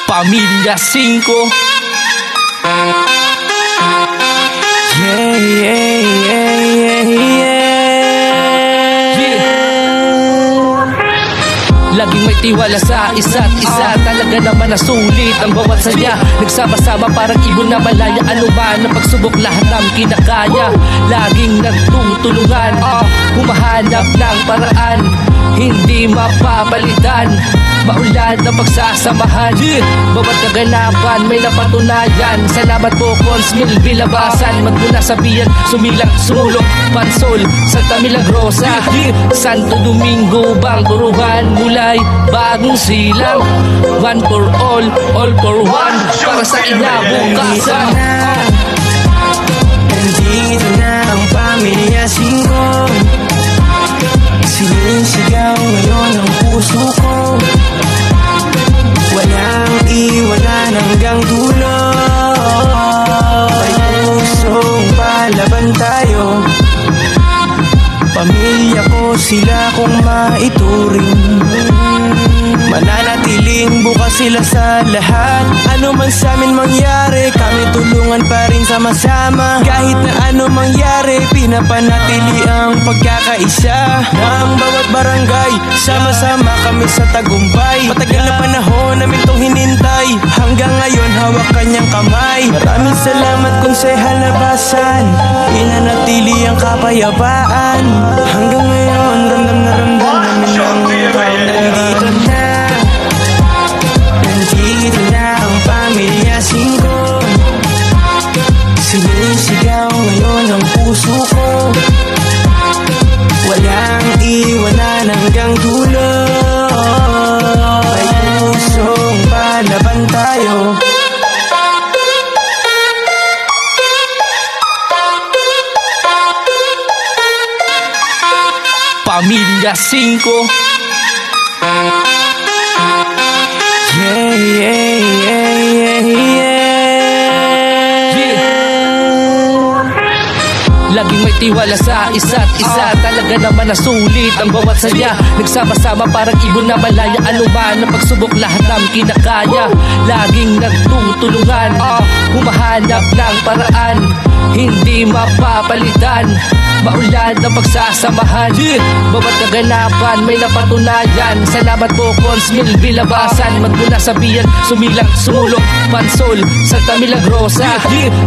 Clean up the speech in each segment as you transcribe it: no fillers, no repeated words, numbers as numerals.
Pamilya 5. Yeah, yeah, yeah, yeah, yeah. Laging may tiwala sa isa't isa. Talaga naman na sulit ang bawat saya. Nagsama-sama parang ibon na malaya. Ano man ang pagsubok, lahat ng kinakaya. Laging nagtutulungan, humahanap ng paraan, hindi mapapalitan. Maulan na pagsasamahan, bawat kaganapan may napatunayan. Salamat po Consmil Bilabasan, magmula sa biyan, sumilang, sumulong, Pansol, Santa Milagrosa, Santo Domingo, Bangkuruhan, Mulay, Bagong Silang. One for all for one, para sa inabukasan. Nandito na ang Pamilya 5. Sinisigaw ngayon ang puso ko. Walang iwanan hanggang dulo. May pusong palaban tayo. Pamilya ko sila kung maituring. Mananatiling bukas sila sa lahat. Ano man sa amin mangyari, kami tulungan pa rin sama-sama. Kahit na ano mangyari, pinapanatili ang pagkakaisa ng bawat barangay. Sama-sama kami sa tagumpay. Matagal na panahon namin itong hinintay. Hanggang ngayon hawak kanyang kamay. Maraming salamat Konsehal Labasan, pinanatili ang kapayapaan. Hanggang ngayon ramdam na ramdam namin ang nandito na. Nandito na ang Pamilya 5. Sinisigaw ngayon ang puso ko. Walang iwanan hanggang dulo. May pusong palaban tayo. Pamilya 5. Yeah, yeah, yeah, yeah, yeah. Laging may tiwala sa isa't isa. Talaga naman na sulit ang bawat saya. Nagsama-sama parang ibon na malaya. Ano man ang pagsubok, lahat ng kinakaya. Laging nagtutulungan, humahanap ng paraan, hindi mapapalitan. Maulan na pagsasamahan, bawat kaganapan may napatunayan. Salamat po Consmil Bilabasan, magmula sa biyan, sumilang, sumulong, Pansol, Santa Milagrosa,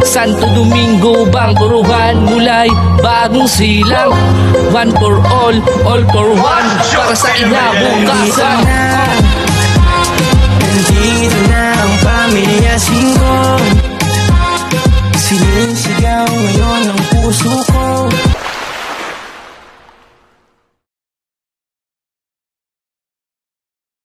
Santo Domingo, Bangkuruhan, Mulay, Bagong Silang. One for all for one, para sa inabukasan. Nandito na ang Pamilya 5. Sinisigaw ngayon ang puso ko.